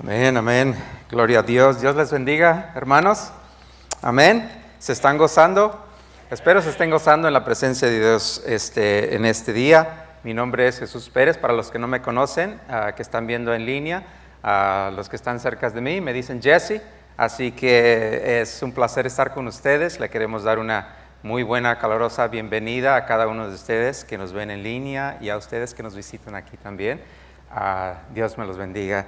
Amén, amén. Gloria a Dios. Dios les bendiga, hermanos. Amén. ¿Se están gozando? Espero se estén gozando en la presencia de Dios en este día. Mi nombre es Jesús Pérez. Para los que no me conocen, que están viendo en línea, los que están cerca de mí, me dicen Jesse. Así que es un placer estar con ustedes. Le queremos dar una muy buena, calurosa bienvenida a cada uno de ustedes que nos ven en línea y a ustedes que nos visitan aquí también. Dios me los bendiga.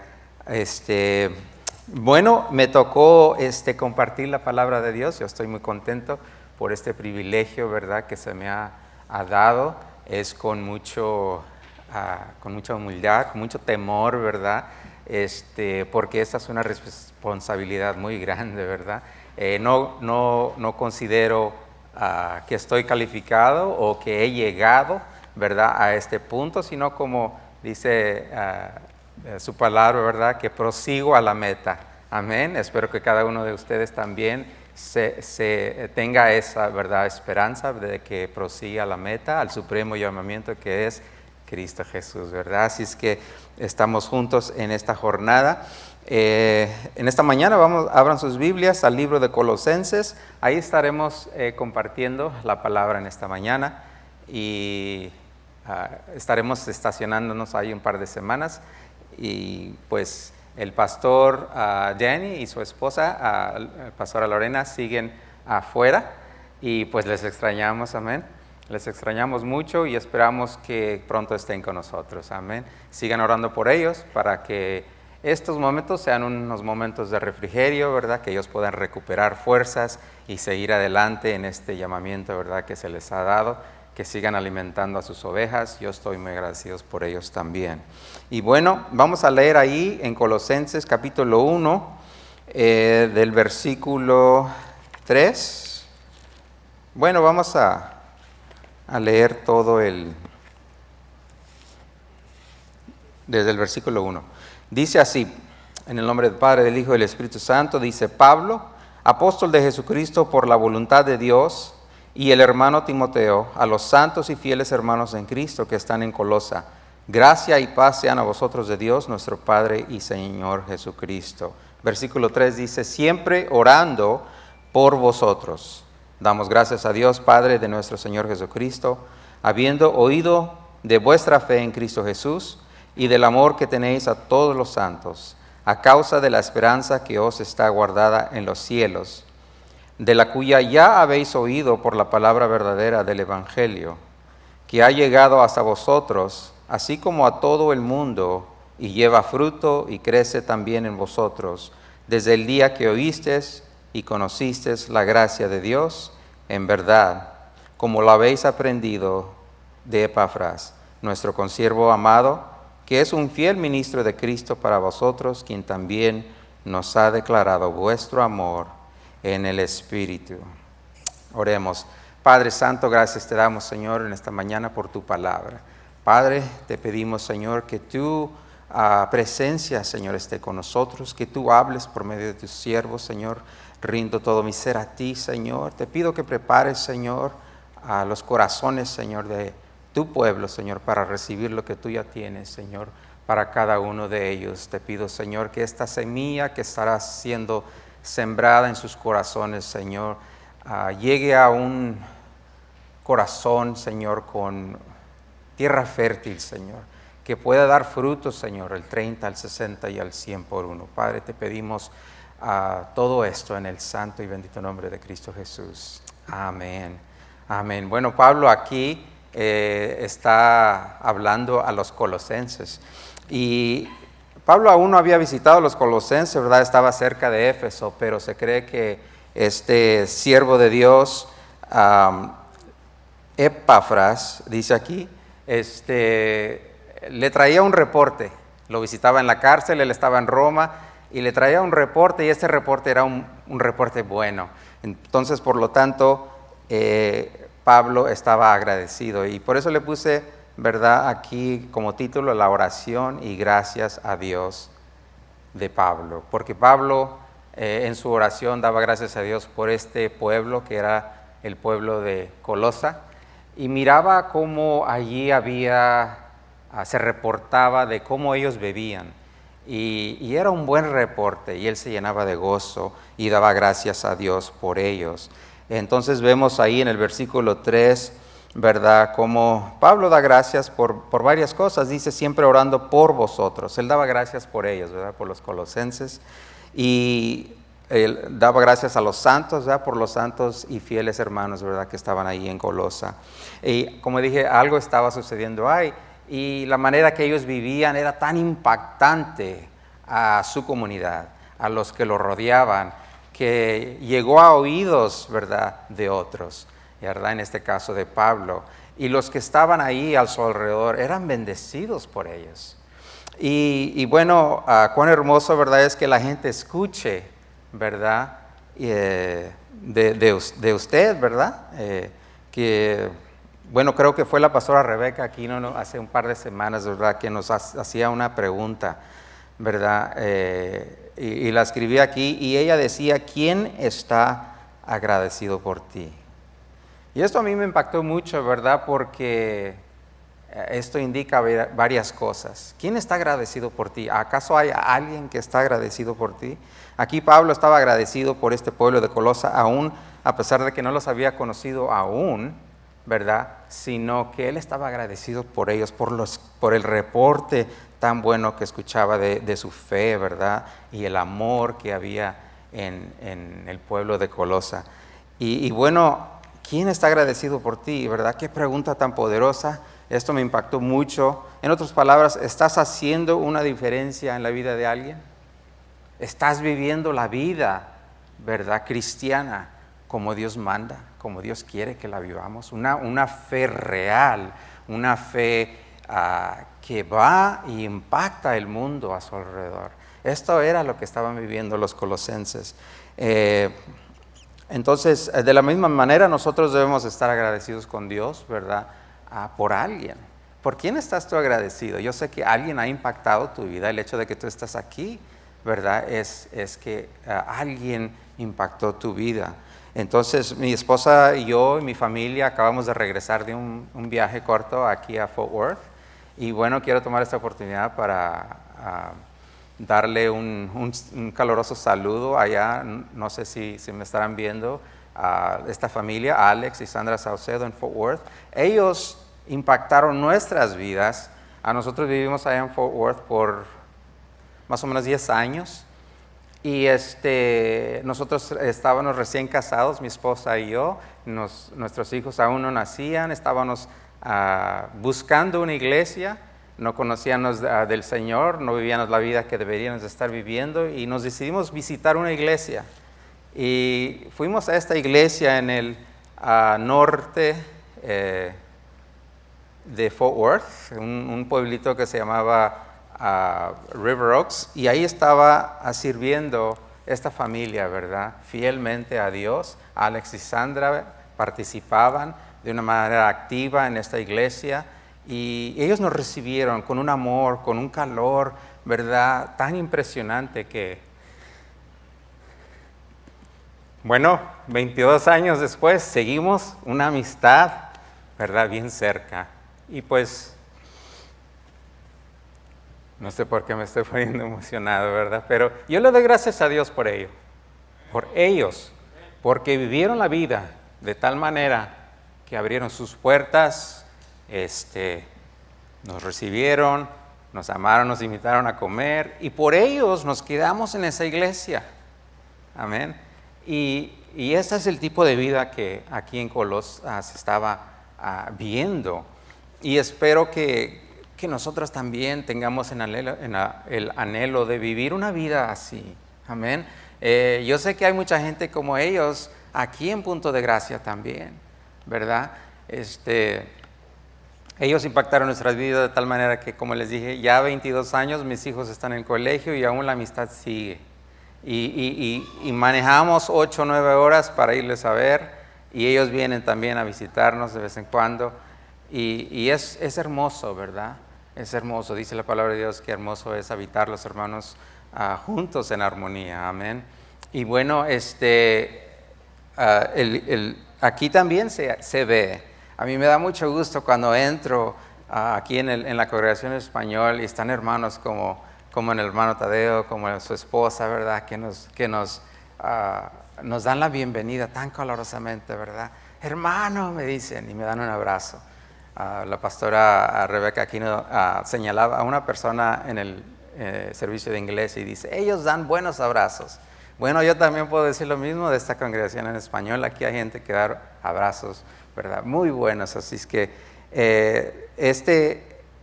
Bueno, me tocó compartir la palabra de Dios. Yo estoy muy contento por este privilegio, ¿verdad?, que se me ha dado. Es con mucha humildad, con mucho temor, ¿verdad?, porque esta es una responsabilidad muy grande, ¿verdad? No considero que estoy calificado o que he llegado, ¿verdad?, a este punto, sino como dice su palabra, ¿verdad?, que prosigo a la meta. Amén. Espero que cada uno de ustedes también se tenga esa, ¿verdad?, esperanza de que prosiga a la meta, al supremo llamamiento que es Cristo Jesús, ¿verdad? Así es que estamos juntos en esta jornada. En esta mañana abran sus Biblias al libro de Colosenses. Ahí estaremos compartiendo la palabra en esta mañana y estaremos estacionándonos ahí un par de semanas. Y pues el pastor Jenny y su esposa, la pastora Lorena, siguen afuera y pues les extrañamos, amén. Les extrañamos mucho y esperamos que pronto estén con nosotros, amén. Sigan orando por ellos para que estos momentos sean unos momentos de refrigerio, ¿verdad?, que ellos puedan recuperar fuerzas y seguir adelante en este llamamiento, ¿verdad?, que se les ha dado, que sigan alimentando a sus ovejas. Yo estoy muy agradecido por ellos también. Y bueno, vamos a leer ahí en Colosenses capítulo 1, del versículo 3. Bueno, vamos a leer todo desde el versículo 1. Dice así, en el nombre del Padre, del Hijo y del Espíritu Santo, dice: Pablo, apóstol de Jesucristo por la voluntad de Dios, y el hermano Timoteo, a los santos y fieles hermanos en Cristo que están en Colosa, gracia y paz sean a vosotros de Dios, nuestro Padre y Señor Jesucristo. Versículo 3 dice: siempre orando por vosotros. Damos gracias a Dios, Padre de nuestro Señor Jesucristo, habiendo oído de vuestra fe en Cristo Jesús y del amor que tenéis a todos los santos, a causa de la esperanza que os está guardada en los cielos, de la cuya ya habéis oído por la palabra verdadera del Evangelio, que ha llegado hasta vosotros, así como a todo el mundo, y lleva fruto y crece también en vosotros, desde el día que oísteis y conocisteis la gracia de Dios en verdad, como lo habéis aprendido de Epafras, nuestro consiervo amado, que es un fiel ministro de Cristo para vosotros, quien también nos ha declarado vuestro amor en el Espíritu. Oremos. Padre Santo, gracias te damos, Señor, en esta mañana por tu palabra. Padre, te pedimos, Señor, que tu presencia, Señor, esté con nosotros, que tú hables por medio de tus siervos, Señor. Rindo todo mi ser a ti, Señor. Te pido que prepares, Señor, a los corazones, Señor, de tu pueblo, Señor, para recibir lo que tú ya tienes, Señor, para cada uno de ellos. Te pido, Señor, que esta semilla que estará siendo sembrada en sus corazones, Señor, llegue a un corazón, Señor, con tierra fértil, Señor, que pueda dar frutos, Señor, el 30, al 60 y al 100 por uno. Padre, te pedimos todo esto en el santo y bendito nombre de Cristo Jesús. Amén. Amén. Bueno, Pablo aquí está hablando a los colosenses. Y Pablo aún no había visitado los colosenses, ¿verdad? Estaba cerca de Éfeso, pero se cree que este siervo de Dios, Epafras, dice aquí, le traía un reporte. Lo visitaba en la cárcel, él estaba en Roma, y le traía un reporte, y este reporte era un reporte bueno. Entonces, por lo tanto, Pablo estaba agradecido, y por eso le puse, ¿verdad?, aquí como título, la oración y gracias a Dios de Pablo, porque Pablo en su oración daba gracias a Dios por este pueblo que era el pueblo de Colosa, y miraba cómo allí se reportaba de cómo ellos bebían. y era un buen reporte, y él se llenaba de gozo y daba gracias a Dios por ellos. Entonces vemos ahí en el versículo 3, ¿verdad?, como Pablo da gracias por varias cosas. Dice, siempre orando por vosotros. Él daba gracias por ellos, ¿verdad?, por los colosenses. Y él daba gracias a los santos, ¿verdad?, por los santos y fieles hermanos, ¿verdad?, que estaban ahí en Colosa. Y como dije, algo estaba sucediendo ahí. Y la manera que ellos vivían era tan impactante a su comunidad, a los que lo rodeaban, que llegó a oídos, ¿verdad?, de otros, ¿verdad?, en este caso de Pablo. Y los que estaban ahí a su alrededor eran bendecidos por ellos. Y bueno, cuán hermoso, ¿verdad?, es que la gente escuche, ¿verdad?, de usted, ¿verdad? Bueno, creo que fue la pastora Rebeca aquí hace un par de semanas, ¿verdad?, que nos hacía una pregunta, ¿verdad? Y la escribí aquí, y ella decía, ¿quién está agradecido por ti? Y esto a mí me impactó mucho, ¿verdad?, porque esto indica varias cosas. ¿Quién está agradecido por ti? ¿Acaso hay alguien que está agradecido por ti? Aquí Pablo estaba agradecido por este pueblo de Colosa, aún a pesar de que no los había conocido aún, ¿verdad?, sino que él estaba agradecido por ellos, por el reporte tan bueno que escuchaba de su fe, ¿verdad?, y el amor que había en el pueblo de Colosa. Y bueno, ¿quién está agradecido por ti, verdad? Qué pregunta tan poderosa. Esto me impactó mucho. En otras palabras, ¿estás haciendo una diferencia en la vida de alguien? ¿Estás viviendo la vida, verdad, cristiana, como Dios manda, como Dios quiere que la vivamos? Una fe real, una fe que va y impacta el mundo a su alrededor. Esto era lo que estaban viviendo los colosenses. Entonces, de la misma manera, nosotros debemos estar agradecidos con Dios, ¿verdad?, por alguien. ¿Por quién estás tú agradecido? Yo sé que alguien ha impactado tu vida. El hecho de que tú estás aquí, ¿verdad?, es que alguien impactó tu vida. Entonces, mi esposa y yo y mi familia acabamos de regresar de un viaje corto aquí a Fort Worth. Y bueno, quiero tomar esta oportunidad para darle un caloroso saludo allá. No sé si me estarán viendo, a esta familia, Alex y Sandra Saucedo en Fort Worth. Ellos impactaron nuestras vidas. A nosotros vivimos allá en Fort Worth por más o menos 10 años. Y nosotros estábamos recién casados, mi esposa y yo. Nuestros hijos aún no nacían. Estábamos buscando una iglesia. No conocíamos del Señor, no vivíamos la vida que deberíamos estar viviendo, y nos decidimos visitar una iglesia. Y fuimos a esta iglesia en el norte de Fort Worth, un pueblito que se llamaba River Oaks, y ahí estaba sirviendo esta familia, ¿verdad?, fielmente a Dios. Alex y Sandra participaban de una manera activa en esta iglesia, y ellos nos recibieron con un amor, con un calor, ¿verdad?, tan impresionante que, bueno, 22 años después seguimos una amistad, ¿verdad?, bien cerca. Y pues, no sé por qué me estoy poniendo emocionado, ¿verdad? Pero yo le doy gracias a Dios por ello, por ellos, porque vivieron la vida de tal manera que abrieron sus puertas, nos recibieron, nos amaron, nos invitaron a comer, y por ellos nos quedamos en esa iglesia. Amén. Y ese es el tipo de vida que aquí en Colosas se estaba viendo. Y espero que nosotros también tengamos el anhelo de vivir una vida así. Amén. Yo sé que hay mucha gente como ellos aquí en Punto de Gracia también, ¿verdad? Ellos impactaron nuestras vidas de tal manera que, como les dije, ya 22 años mis hijos están en el colegio y aún la amistad sigue. Y manejamos 8 o 9 horas para irles a ver, y ellos vienen también a visitarnos de vez en cuando. Y es hermoso, ¿verdad? Es hermoso. Dice la palabra de Dios que hermoso es habitar los hermanos juntos en armonía. Amén. Y bueno, aquí también se ve. A mí me da mucho gusto cuando entro aquí en la congregación español y están hermanos como como en el hermano Tadeo, como en su esposa, ¿verdad? Nos dan la bienvenida tan calurosamente, ¿verdad? Hermano, me dicen, y me dan un abrazo. La pastora Rebeca Aquino señalaba a una persona en el servicio de inglés y dice, ellos dan buenos abrazos. Bueno, yo también puedo decir lo mismo de esta congregación en español. Aquí hay gente que da abrazos, ¿verdad? Muy buenos. Así es que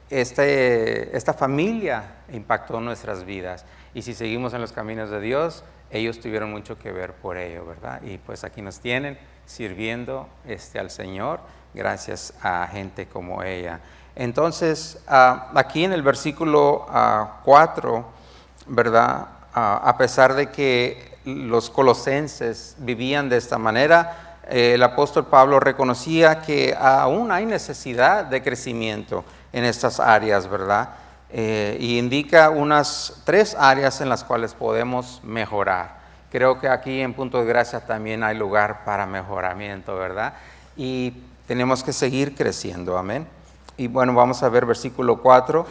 esta familia impactó nuestras vidas. Y si seguimos en los caminos de Dios, ellos tuvieron mucho que ver por ello, ¿verdad? Y pues aquí nos tienen sirviendo al Señor gracias a gente como ella. Entonces, aquí en el versículo 4, ¿verdad? A pesar de que los colosenses vivían de esta manera, el apóstol Pablo reconocía que aún hay necesidad de crecimiento en estas áreas, ¿verdad? Y indica unas 3 áreas en las cuales podemos mejorar. Creo que aquí en Punto de Gracia también hay lugar para mejoramiento, ¿verdad? Y tenemos que seguir creciendo, amén. Y bueno, vamos a ver versículo 4,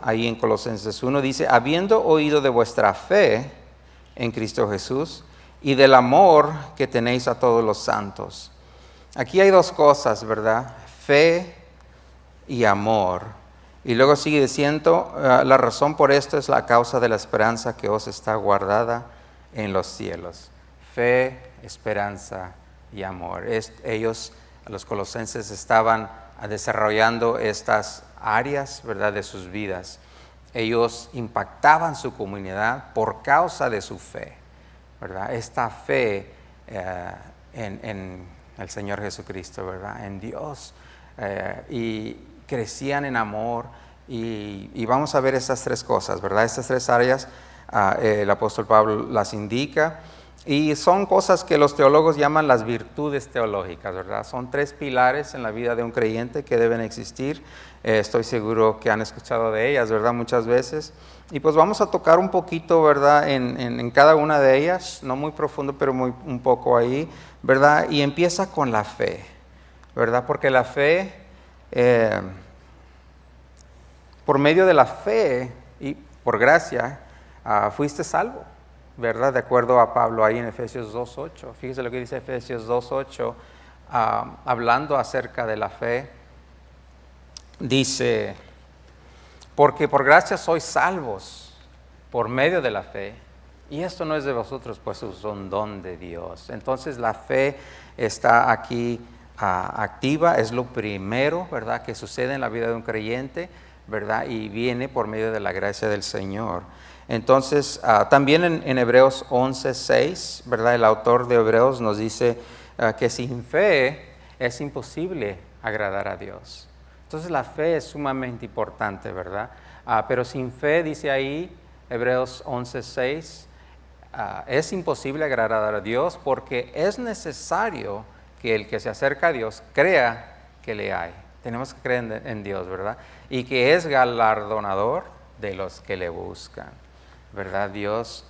ahí en Colosenses 1, dice, habiendo oído de vuestra fe en Cristo Jesús y del amor que tenéis a todos los santos. Aquí hay 2 cosas, ¿verdad? Fe y amor. Y luego sigue diciendo, la razón por esto es la causa de la esperanza que os está guardada en los cielos. Fe, esperanza y amor. Ellos, los colosenses, estaban desarrollando estas áreas, ¿verdad?, de sus vidas. Ellos impactaban su comunidad por causa de su fe, ¿verdad? Esta fe en el Señor Jesucristo, ¿verdad? En Dios. Y crecían en amor. Y vamos a ver estas 3 cosas, ¿verdad? Estas 3 áreas el apóstol Pablo las indica. Y son cosas que los teólogos llaman las virtudes teológicas, ¿verdad? Son 3 pilares en la vida de un creyente que deben existir. Estoy seguro que han escuchado de ellas, ¿verdad? Muchas veces. Y pues vamos a tocar un poquito, ¿verdad? En cada una de ellas, no muy profundo, pero un poco ahí, ¿verdad? Y empieza con la fe, ¿verdad? Porque la fe, por medio de la fe y por gracia, fuiste salvo, ¿verdad? De acuerdo a Pablo ahí en Efesios 2.8. Fíjese lo que dice Efesios 2.8, hablando acerca de la fe. Dice, porque por gracia sois salvos por medio de la fe, y esto no es de vosotros, pues es un don de Dios. Entonces la fe está aquí activa, es lo primero, ¿verdad?, que sucede en la vida de un creyente, ¿verdad? Y viene por medio de la gracia del Señor. Entonces, también en Hebreos 11.6, ¿verdad? El autor de Hebreos nos dice que sin fe es imposible agradar a Dios. Entonces, la fe es sumamente importante, ¿verdad? Pero sin fe, dice ahí, Hebreos 11.6, es imposible agradar a Dios porque es necesario que el que se acerca a Dios crea que le hay. Tenemos que creer en Dios, ¿verdad? Y que es galardonador de los que le buscan, ¿verdad? Dios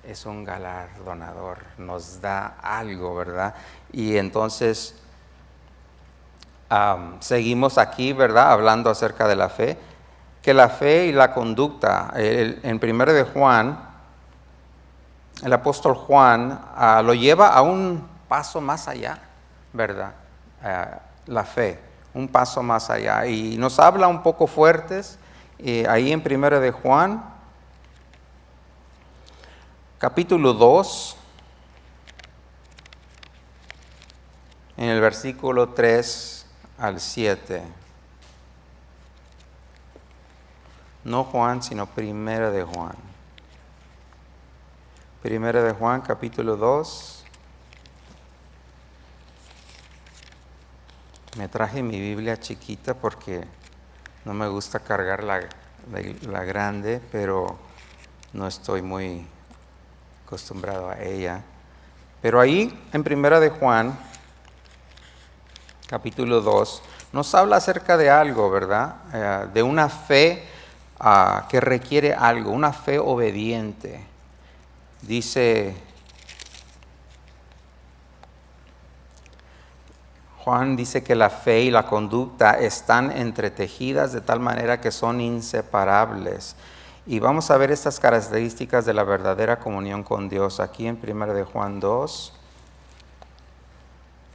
es un galardonador, nos da algo, ¿verdad? Y entonces seguimos aquí, ¿verdad?, hablando acerca de la fe, que la fe y la conducta, en 1 de Juan, el apóstol Juan lo lleva a un paso más allá, ¿verdad? La fe, un paso más allá. Y nos habla un poco fuertes, ahí en 1 de Juan, capítulo 2, en el versículo 3 al 7. No Juan, sino 1 de Juan. 1 de Juan, capítulo 2. Me traje mi Biblia chiquita porque no me gusta cargar la grande, pero no estoy muy acostumbrado a ella. Pero ahí en 1 de Juan, capítulo 2, nos habla acerca de algo, ¿verdad? De una fe que requiere algo, una fe obediente. Dice Juan, dice que la fe y la conducta están entretejidas de tal manera que son inseparables. Y vamos a ver estas características de la verdadera comunión con Dios aquí en 1 de Juan 2,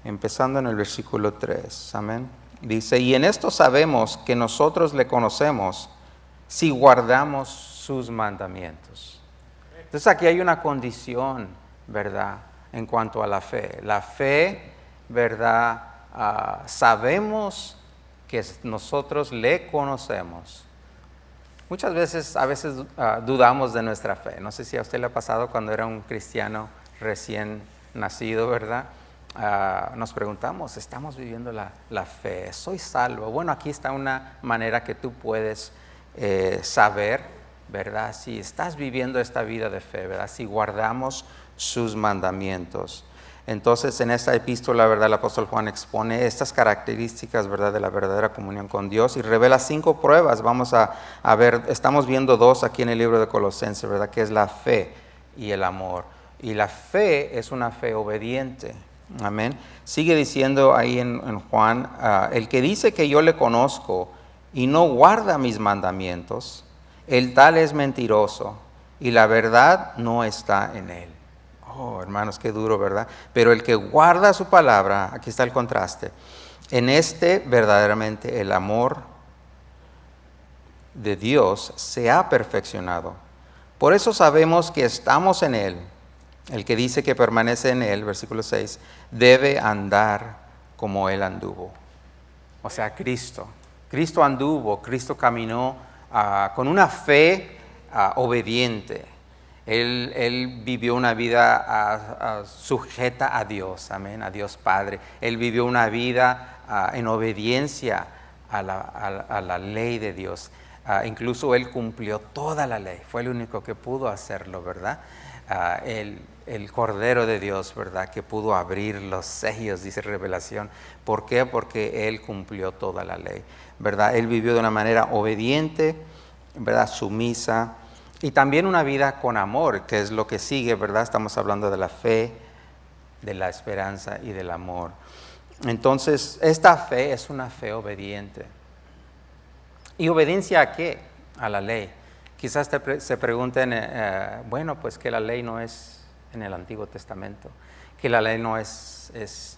empezando en el versículo 3. Amén. Dice, y en esto sabemos que nosotros le conocemos si guardamos sus mandamientos. Entonces aquí hay una condición, ¿verdad?, en cuanto a la fe. La fe, ¿verdad? Sabemos que nosotros le conocemos. Muchas veces, dudamos de nuestra fe. No sé si a usted le ha pasado cuando era un cristiano recién nacido, ¿verdad? Nos preguntamos, ¿estamos viviendo la fe? ¿Soy salvo? Bueno, aquí está una manera que tú puedes saber, ¿verdad? Si estás viviendo esta vida de fe, ¿verdad? Si guardamos sus mandamientos. Entonces, en esta epístola, ¿verdad?, el apóstol Juan expone estas características, ¿verdad?, de la verdadera comunión con Dios y revela 5 pruebas. Vamos a ver, estamos viendo 2 aquí en el libro de Colosenses, ¿verdad?, que es la fe y el amor. Y la fe es una fe obediente. Amén. Sigue diciendo ahí en Juan, el que dice que yo le conozco y no guarda mis mandamientos, el tal es mentiroso y la verdad no está en él. Oh, hermanos, qué duro, ¿verdad? Pero el que guarda su palabra, aquí está el contraste, en este verdaderamente el amor de Dios se ha perfeccionado. Por eso sabemos que estamos en él. El que dice que permanece en él, versículo 6, debe andar como él anduvo. O sea, Cristo. Cristo anduvo, Cristo caminó con una fe obediente. Él vivió una vida sujeta a Dios, amén, a Dios Padre. Él vivió una vida en obediencia a la ley de Dios. Incluso Él cumplió toda la ley. Fue el único que pudo hacerlo, ¿verdad? El Cordero de Dios, ¿verdad?, que pudo abrir los sellos, dice Revelación. ¿Por qué? Porque Él cumplió toda la ley, ¿verdad? Él vivió de una manera obediente, ¿verdad?, sumisa, y también una vida con amor, que es lo que sigue, ¿verdad? Estamos hablando de la fe, de la esperanza y del amor. Entonces, esta fe es una fe obediente. ¿Y obediencia a qué? A la ley. Quizás se pregunten, bueno, pues que la ley no es en el Antiguo Testamento, que la ley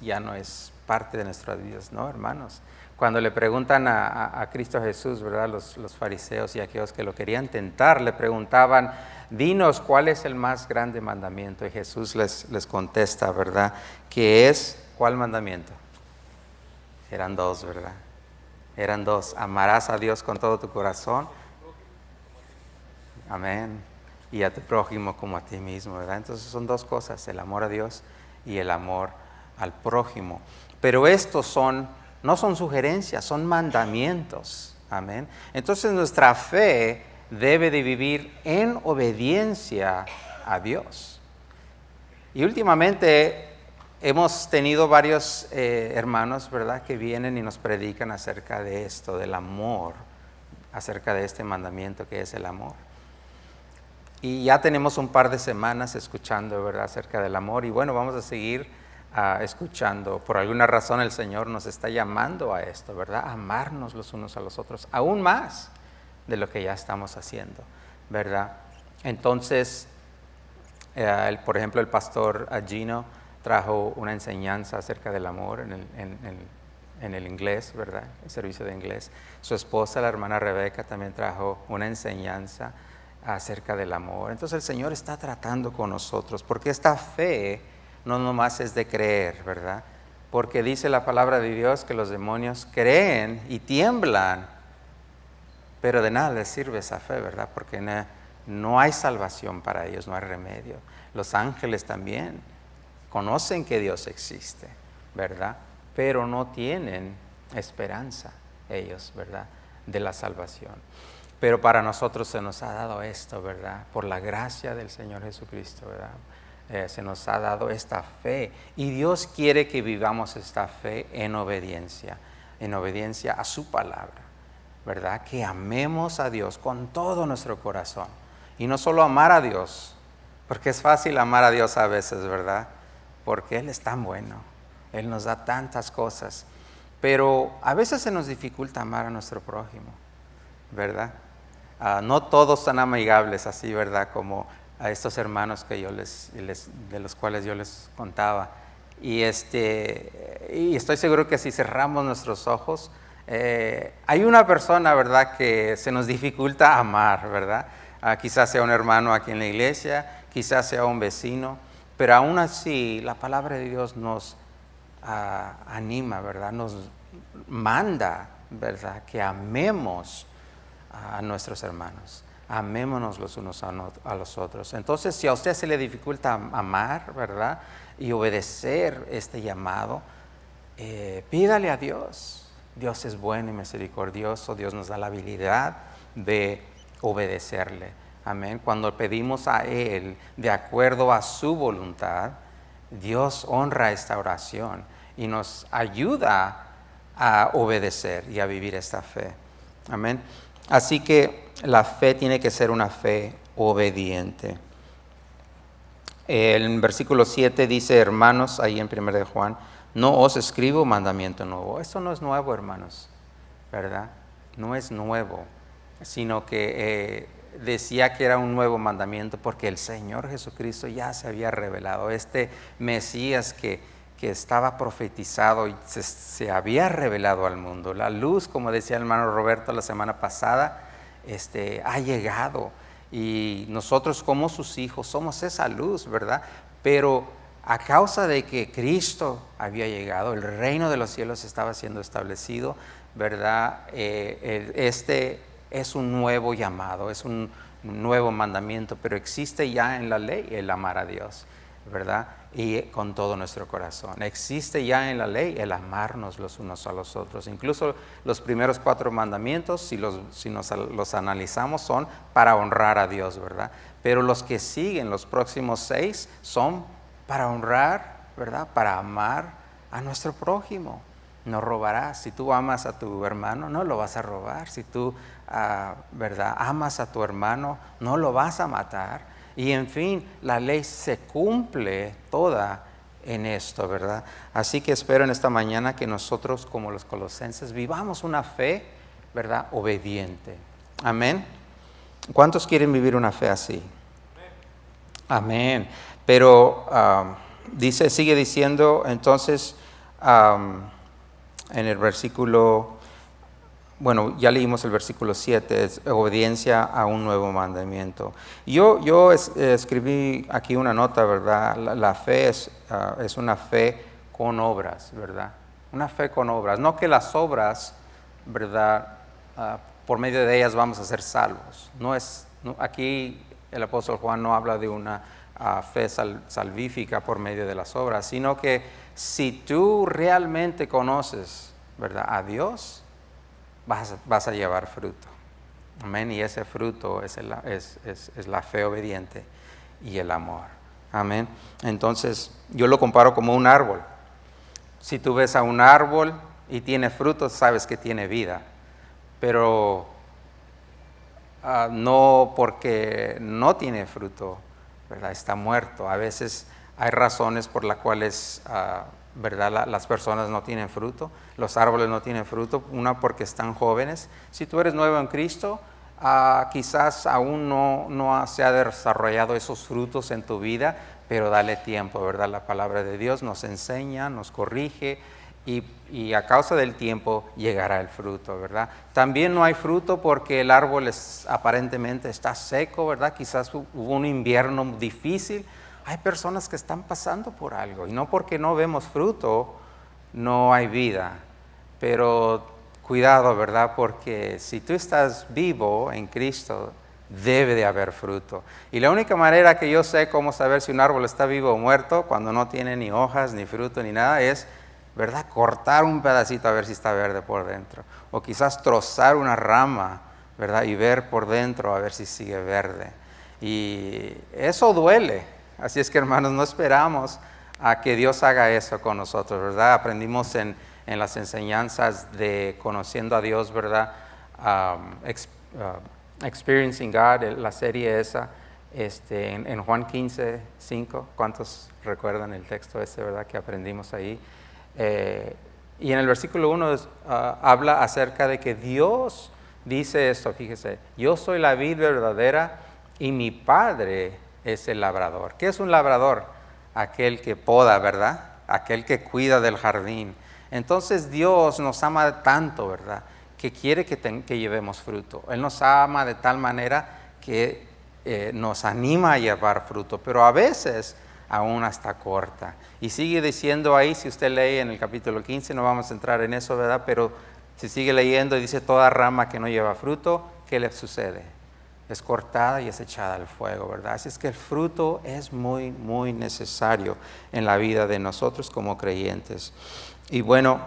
ya no es parte de nuestras vidas. No, hermanos. Cuando le preguntan a Cristo Jesús, ¿verdad?, los fariseos y aquellos que lo querían tentar, le preguntaban, dinos, ¿cuál es el más grande mandamiento? Y Jesús les contesta, ¿verdad?, que es, ¿cuál mandamiento? Eran 2, ¿verdad? Eran 2, amarás a Dios con todo tu corazón. Amén. Y a tu prójimo como a ti mismo, ¿verdad? Entonces son 2 cosas, el amor a Dios y el amor al prójimo. Pero estos no son sugerencias, son mandamientos. Amén. Entonces nuestra fe debe de vivir en obediencia a Dios. Y últimamente hemos tenido varios hermanos, ¿verdad?, que vienen y nos predican acerca de esto, del amor, acerca de este mandamiento que es el amor. Y ya tenemos un par de semanas escuchando, ¿verdad?, acerca del amor. Y bueno, vamos a seguir escuchando. Por alguna razón el Señor nos está llamando a esto, ¿verdad?, a amarnos los unos a los otros, aún más de lo que ya estamos haciendo, ¿verdad? Entonces, por ejemplo, el pastor Gino trajo una enseñanza acerca del amor en el inglés, ¿verdad?, el servicio de inglés. Su esposa, la hermana Rebeca, también trajo una enseñanza acerca del amor. Entonces el Señor está tratando con nosotros, porque esta fe no nomás es de creer, ¿verdad? Porque dice la palabra de Dios que los demonios creen y tiemblan, pero de nada les sirve esa fe, ¿verdad? Porque no hay salvación para ellos, no hay remedio. Los ángeles también conocen que Dios existe, ¿verdad? Pero no tienen esperanza ellos, ¿verdad?, de la salvación. Pero para nosotros se nos ha dado esto, ¿verdad?, por la gracia del Señor Jesucristo, ¿verdad? Se nos ha dado esta fe. Y Dios quiere que vivamos esta fe en obediencia a su palabra, ¿verdad? Que amemos a Dios con todo nuestro corazón. Y no solo amar a Dios, porque es fácil amar a Dios a veces, ¿verdad? Porque Él es tan bueno, Él nos da tantas cosas. Pero a veces se nos dificulta amar a nuestro prójimo, ¿verdad? no todos tan amigables así, ¿verdad? Como a estos hermanos que de los cuales yo les contaba. Y estoy seguro que si cerramos nuestros ojos, hay una persona, ¿verdad?, que se nos dificulta amar, ¿verdad? Quizás sea un hermano aquí en la iglesia, quizás sea un vecino, pero aún así la palabra de Dios nos anima, ¿verdad? Nos manda, ¿verdad?, que amemos a nuestros hermanos. Amémonos los unos a los otros. Entonces, si a usted se le dificulta amar, ¿verdad?, y obedecer este llamado, pídale a Dios. Dios es bueno y misericordioso. Dios nos da la habilidad de obedecerle. Amén. Cuando pedimos a Él de acuerdo a su voluntad, Dios honra esta oración y nos ayuda a obedecer y a vivir esta fe. Amén. Así que la fe tiene que ser una fe obediente. En versículo 7 dice, hermanos, ahí en 1 de Juan, no os escribo mandamiento nuevo. Esto no es nuevo, hermanos, ¿verdad? No es nuevo, sino que decía que era un nuevo mandamiento porque el Señor Jesucristo ya se había revelado. Este Mesías que estaba profetizado y se había revelado al mundo. La luz, como decía el hermano Roberto la semana pasada, ha llegado. Y nosotros como sus hijos somos esa luz, ¿verdad? Pero a causa de que Cristo había llegado, el reino de los cielos estaba siendo establecido, ¿verdad? Este es un nuevo llamado, es un nuevo mandamiento, pero existe ya en la ley el amar a Dios, ¿verdad? Y con todo nuestro corazón. Existe ya en la ley el amarnos los unos a los otros. Incluso los primeros 4 mandamientos, si los analizamos, son para honrar a Dios, ¿verdad? Pero los que siguen, los próximos 6, son para honrar, ¿verdad? Para amar a nuestro prójimo. No robarás. Si tú amas a tu hermano, no lo vas a robar. Si tú, ¿verdad?, amas a tu hermano, no lo vas a matar. Y en fin, la ley se cumple toda en esto, ¿verdad? Así que espero en esta mañana que nosotros, como los colosenses, vivamos una fe, ¿verdad?, obediente. Amén. ¿Cuántos quieren vivir una fe así? Amén. Pero sigue diciendo entonces en el versículo, bueno, ya leímos el versículo 7, es obediencia a un nuevo mandamiento. Yo escribí aquí una nota, ¿verdad? La fe es una fe con obras, ¿verdad? Una fe con obras. No que las obras, ¿verdad?, por medio de ellas vamos a ser salvos. Aquí el apóstol Juan no habla de una fe salvífica por medio de las obras, sino que si tú realmente conoces, ¿verdad?, a Dios, vas a llevar fruto. Amén. Y ese fruto es la fe obediente y el amor. Amén. Entonces, yo lo comparo como un árbol. Si tú ves a un árbol y tiene frutos, sabes que tiene vida. Pero no porque no tiene fruto, ¿verdad?, está muerto. A veces hay razones por las cuales ¿verdad?, las personas no tienen fruto, los árboles no tienen fruto. Una, porque están jóvenes. Si tú eres nuevo en Cristo, quizás aún no se ha desarrollado esos frutos en tu vida, pero dale tiempo, ¿verdad? La palabra de Dios nos enseña, nos corrige, y a causa del tiempo llegará el fruto, ¿verdad? También no hay fruto porque el árbol aparentemente está seco, ¿verdad? Quizás hubo un invierno difícil. Hay personas que están pasando por algo, y no porque no vemos fruto, no hay vida. Pero cuidado, ¿verdad? Porque si tú estás vivo en Cristo, debe de haber fruto. Y la única manera que yo sé cómo saber si un árbol está vivo o muerto, cuando no tiene ni hojas, ni fruto, ni nada, es, ¿verdad?, cortar un pedacito a ver si está verde por dentro. O quizás trozar una rama, ¿verdad?, y ver por dentro a ver si sigue verde. Y eso duele. Así es que, hermanos, no esperamos a que Dios haga eso con nosotros, ¿verdad? Aprendimos en las enseñanzas de Conociendo a Dios, ¿verdad? Experiencing God, la serie esa, en Juan 15, 5. ¿Cuántos recuerdan el texto ese, verdad, que aprendimos ahí? Y en el versículo 1 habla acerca de que Dios dice esto, fíjese, yo soy la vid verdadera y mi Padre es el labrador. ¿Qué es un labrador? Aquel que poda, ¿verdad? Aquel que cuida del jardín. Entonces Dios nos ama tanto, ¿verdad? Que quiere que llevemos fruto. Él nos ama de tal manera que nos anima a llevar fruto, pero a veces aún hasta corta. Y sigue diciendo ahí, si usted lee en el capítulo 15, no vamos a entrar en eso, ¿verdad? Pero si sigue leyendo y dice toda rama que no lleva fruto, ¿qué le sucede? Es cortada y es echada al fuego, ¿verdad? Así es que el fruto es muy, muy necesario en la vida de nosotros como creyentes. Y bueno,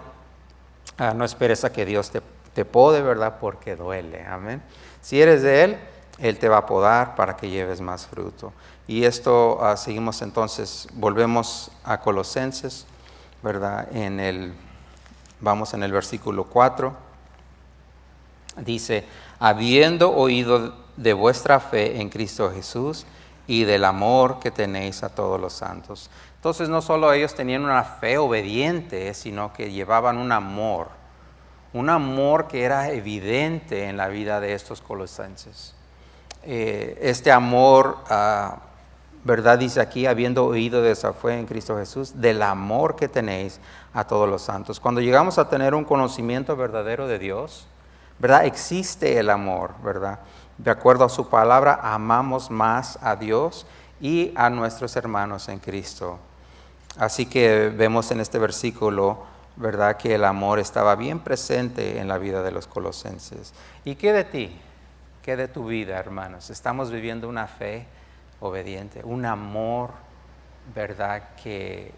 no esperes a que Dios te pode, ¿verdad? Porque duele, amén. Si eres de Él, Él te va a podar para que lleves más fruto. Y esto seguimos entonces, volvemos a Colosenses, ¿verdad? Vamos en el versículo 4, dice, habiendo oído de vuestra fe en Cristo Jesús y del amor que tenéis a todos los santos. Entonces no solo ellos tenían una fe obediente, sino que llevaban un amor que era evidente en la vida de estos colosenses. Este amor, ¿verdad? Dice aquí, habiendo oído de esa fe en Cristo Jesús, del amor que tenéis a todos los santos. Cuando llegamos a tener un conocimiento verdadero de Dios, ¿verdad? Existe el amor, ¿verdad? De acuerdo a su palabra, amamos más a Dios y a nuestros hermanos en Cristo. Así que vemos en este versículo, ¿verdad?, que el amor estaba bien presente en la vida de los colosenses. ¿Y qué de ti? ¿Qué de tu vida, hermanos? Estamos viviendo una fe obediente, un amor, ¿verdad?, que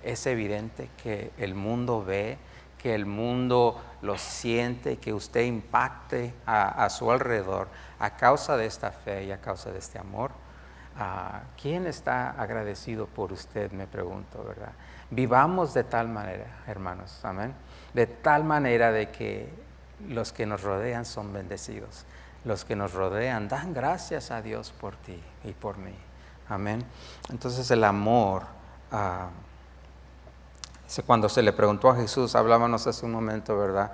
es evidente, que el mundo ve, que el mundo lo siente, que usted impacte a su alrededor a causa de esta fe y a causa de este amor. ¿Quién está agradecido por usted? Me pregunto, ¿verdad? Vivamos de tal manera, hermanos, amén. De tal manera de que los que nos rodean son bendecidos. Los que nos rodean dan gracias a Dios por ti y por mí, amén. Entonces el amor, cuando se le preguntó a Jesús, hablábamos hace un momento, ¿verdad?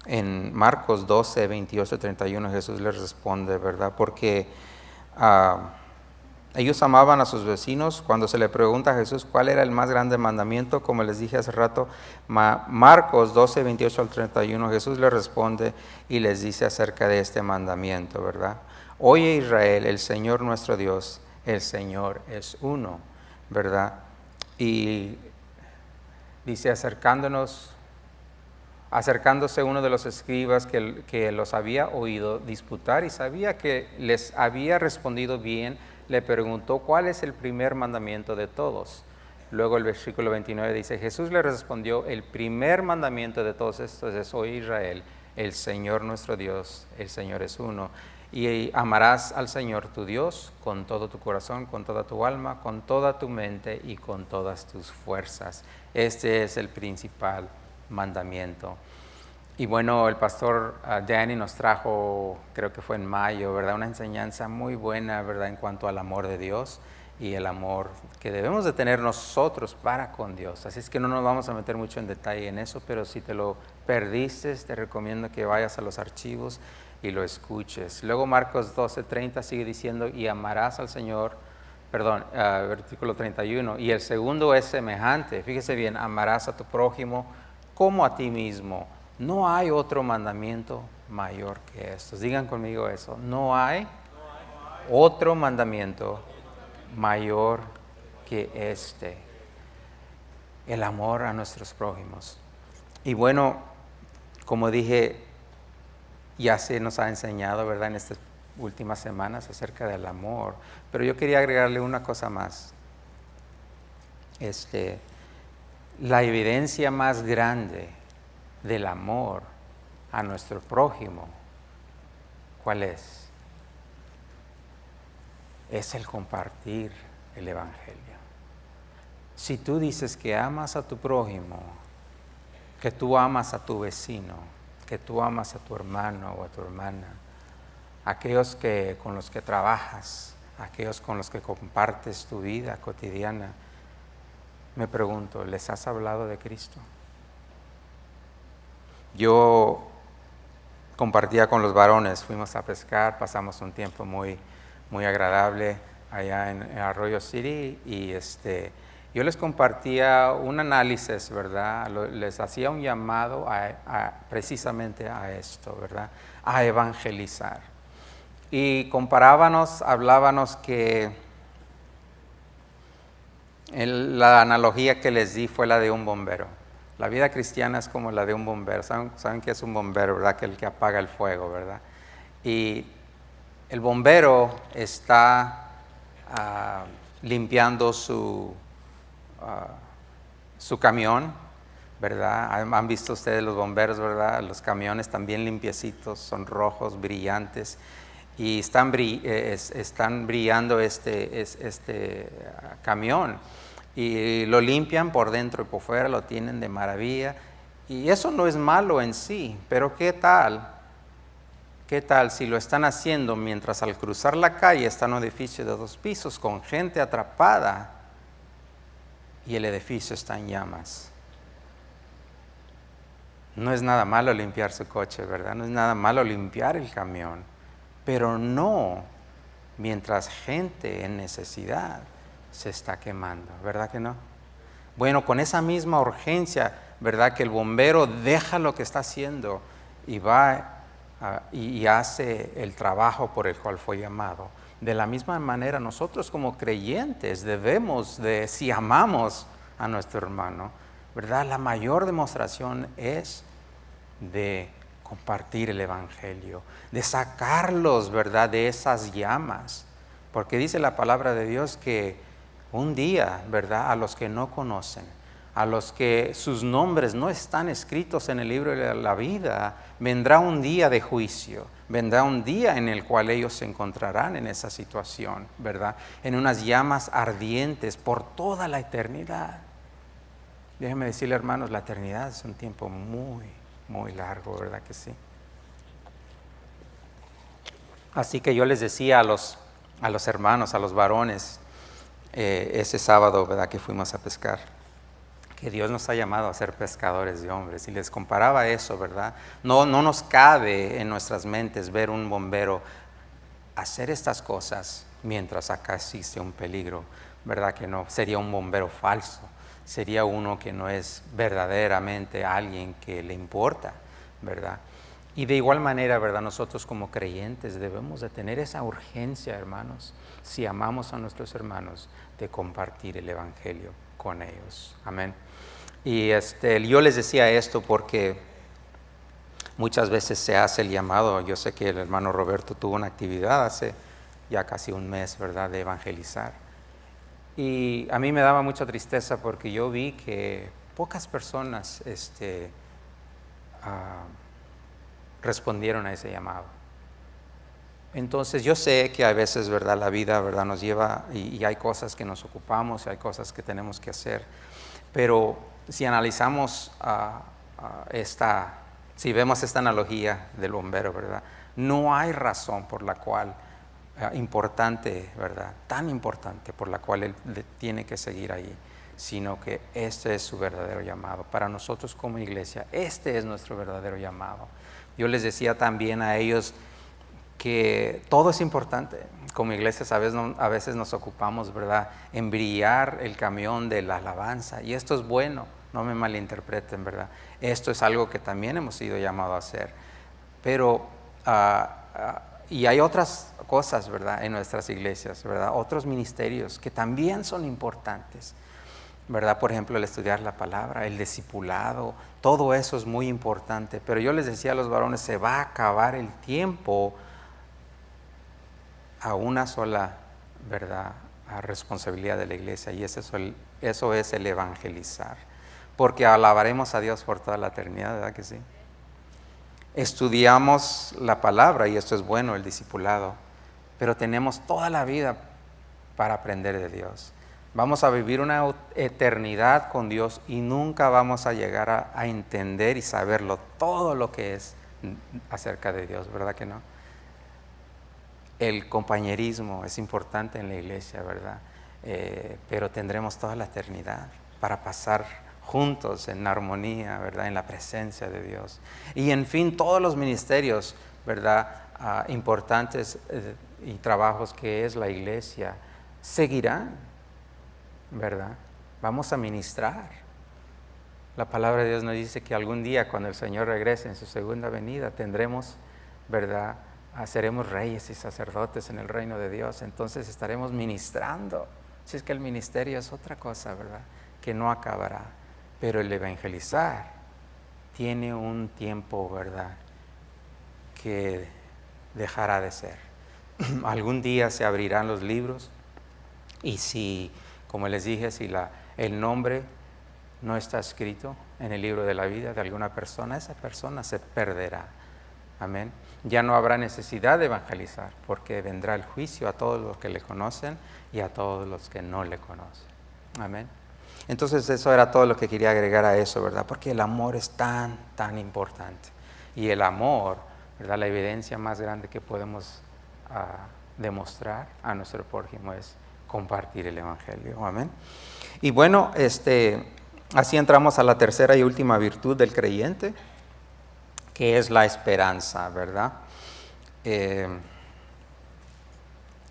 En Marcos 12, 28, 31, Jesús les responde, ¿verdad? Porque ellos amaban a sus vecinos. Cuando se le pregunta a Jesús cuál era el más grande mandamiento, como les dije hace rato, Marcos 12, 28 al 31, Jesús les responde y les dice acerca de este mandamiento, ¿verdad? Oye Israel, el Señor nuestro Dios, el Señor es uno, ¿verdad? Y dice, acercándose uno de los escribas que los había oído disputar y sabía que les había respondido bien, le preguntó cuál es el primer mandamiento de todos. Luego el versículo 29 dice, Jesús le respondió, el primer mandamiento de todos estos es, oye Israel, el Señor nuestro Dios, el Señor es uno. Y amarás al Señor tu Dios con todo tu corazón, con toda tu alma, con toda tu mente y con todas tus fuerzas. Este es el principal mandamiento. Y bueno, el pastor Danny nos trajo, creo que fue en mayo, ¿verdad? Una enseñanza muy buena, ¿verdad? En cuanto al amor de Dios y el amor que debemos de tener nosotros para con Dios. Así es que no nos vamos a meter mucho en detalle en eso, pero si te lo perdiste, te recomiendo que vayas a los archivos y lo escuches. Luego Marcos 12:30 sigue diciendo, y amarás al Señor, versículo 31, y el segundo es semejante, fíjese bien, amarás a tu prójimo como a ti mismo. No hay otro mandamiento mayor que estos. Digan conmigo eso. No hay otro mandamiento mayor que este. El amor a nuestros prójimos. Y bueno, como dije, ya se nos ha enseñado, ¿verdad?, en estas últimas semanas acerca del amor. Pero yo quería agregarle una cosa más. La evidencia más grande del amor a nuestro prójimo, ¿cuál es? Es el compartir el Evangelio. Si tú dices que amas a tu prójimo, que tú amas a tu vecino, que tú amas a tu hermano o a tu hermana, aquellos con los que trabajas, aquellos con los que compartes tu vida cotidiana, me pregunto, ¿les has hablado de Cristo? yo compartía con los varones, fuimos a pescar, pasamos un tiempo muy, muy agradable allá en Arroyo City y yo les compartía un análisis, ¿verdad? Les hacía un llamado precisamente a esto, ¿verdad? A evangelizar. Y hablábamos que la analogía que les di fue la de un bombero. La vida cristiana es como la de un bombero. ¿Saben qué es un bombero, verdad? Que el que apaga el fuego, ¿verdad? Y el bombero está limpiando su camión, ¿verdad? Han visto ustedes los bomberos, ¿verdad? Los camiones también limpiecitos, son rojos, brillantes, y están brillando este camión, y lo limpian por dentro y por fuera, lo tienen de maravilla, y eso no es malo en sí, pero ¿qué tal? ¿Qué tal si lo están haciendo mientras al cruzar la calle está un edificio de 2 pisos con gente atrapada y el edificio está en llamas? No es nada malo limpiar su coche, ¿verdad? No es nada malo limpiar el camión, pero no mientras gente en necesidad se está quemando, ¿verdad que no? Bueno, con esa misma urgencia, ¿verdad? Que el bombero deja lo que está haciendo y va y hace el trabajo por el cual fue llamado. De la misma manera, nosotros como creyentes debemos de, si amamos a nuestro hermano, ¿verdad? La mayor demostración es de compartir el evangelio, de sacarlos, ¿verdad? De esas llamas. Porque dice la palabra de Dios que un día, ¿verdad? A los que no conocen, a los que sus nombres no están escritos en el libro de la vida, vendrá un día de juicio, vendrá un día en el cual ellos se encontrarán en esa situación, ¿verdad? En unas llamas ardientes por toda la eternidad. Déjenme decirle, hermanos, la eternidad es un tiempo muy, muy largo, ¿verdad que sí? Así que yo les decía a los hermanos, a los varones, ese sábado, ¿verdad? Que fuimos a pescar, que Dios nos ha llamado a ser pescadores de hombres. Y les comparaba eso, ¿verdad? No nos cabe en nuestras mentes ver un bombero hacer estas cosas mientras acá existe un peligro, ¿verdad que no? Sería un bombero falso, sería uno que no es verdaderamente alguien que le importa, ¿verdad? Y de igual manera, ¿verdad? Nosotros como creyentes debemos de tener esa urgencia, hermanos, si amamos a nuestros hermanos, de compartir el evangelio con ellos. Amén. Y yo les decía esto porque muchas veces se hace el llamado. Yo sé que el hermano Roberto tuvo una actividad hace ya casi un mes, ¿verdad?, de evangelizar. Y a mí me daba mucha tristeza porque yo vi que pocas personas respondieron a ese llamado. Entonces yo sé que a veces, ¿verdad?, la vida, ¿verdad?, nos lleva y hay cosas que nos ocupamos, y hay cosas que tenemos que hacer. Pero si analizamos si vemos esta analogía del bombero, ¿verdad?, no hay razón por la cual importante, ¿verdad?, tan importante por la cual él tiene que seguir ahí, sino que este es su verdadero llamado. Para nosotros como iglesia, este es nuestro verdadero llamado. Yo les decía también a ellos que todo es importante. Como iglesias a veces nos ocupamos, ¿verdad?, en brillar el camión de la alabanza, y esto es bueno, no me malinterpreten, ¿verdad? Esto es algo que también hemos sido llamados a hacer. Pero, y hay otras cosas, ¿verdad?, en nuestras iglesias, ¿verdad?, otros ministerios que también son importantes, ¿verdad? Por ejemplo, el estudiar la palabra, el discipulado, todo eso es muy importante. Pero yo les decía a los varones, se va a acabar el tiempo a una sola, ¿verdad?, a responsabilidad de la iglesia, y eso es el evangelizar, porque alabaremos a Dios por toda la eternidad, ¿verdad que sí? Estudiamos la palabra y esto es bueno, el discipulado, pero tenemos toda la vida para aprender de Dios. Vamos a vivir una eternidad con Dios y nunca vamos a llegar a entender y saberlo todo lo que es acerca de Dios, ¿verdad que no? El compañerismo es importante en la iglesia, ¿verdad? Pero tendremos toda la eternidad para pasar juntos en armonía, ¿verdad? En la presencia de Dios. Y en fin, todos los ministerios, ¿verdad? Importantes y trabajos que es la iglesia, seguirán, ¿verdad? Vamos a ministrar. La palabra de Dios nos dice que algún día cuando el Señor regrese en su segunda venida tendremos, ¿verdad? Seremos reyes y sacerdotes en el reino de Dios, entonces estaremos ministrando. Si es que el ministerio es otra cosa, ¿verdad? Que no acabará, pero el evangelizar tiene un tiempo, ¿verdad? Que dejará de ser. Algún día se abrirán los libros y si, como les dije, si el nombre no está escrito en el libro de la vida de alguna persona, esa persona se perderá. Amén. Ya no habrá necesidad de evangelizar, porque vendrá el juicio a todos los que le conocen y a todos los que no le conocen. Amén. Entonces eso era todo lo que quería agregar a eso, ¿verdad? Porque el amor es tan, tan importante. Y el amor, ¿verdad? La evidencia más grande que podemos demostrar a nuestro prójimo es compartir el evangelio. Amén. Y bueno, así entramos a la tercera y última virtud del creyente, que es la esperanza, ¿verdad?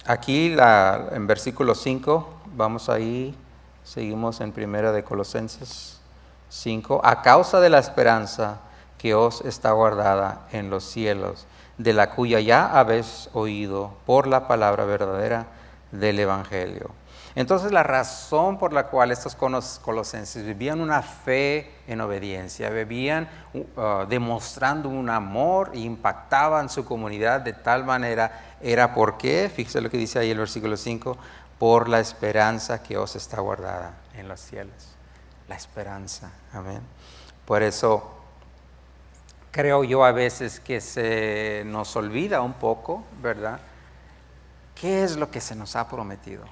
Aquí en versículo 5, vamos ahí, seguimos en primera de Colosenses 5, a causa de la esperanza que os está guardada en los cielos, de la cuya ya habéis oído por la palabra verdadera del Evangelio. Entonces la razón por la cual estos colosenses vivían una fe en obediencia, vivían demostrando un amor e impactaban su comunidad de tal manera, era porque, fíjese lo que dice ahí el versículo 5, por la esperanza que os está guardada en los cielos. La esperanza, amén. Por eso creo yo a veces que se nos olvida un poco, ¿verdad? ¿Qué es lo que se nos ha prometido?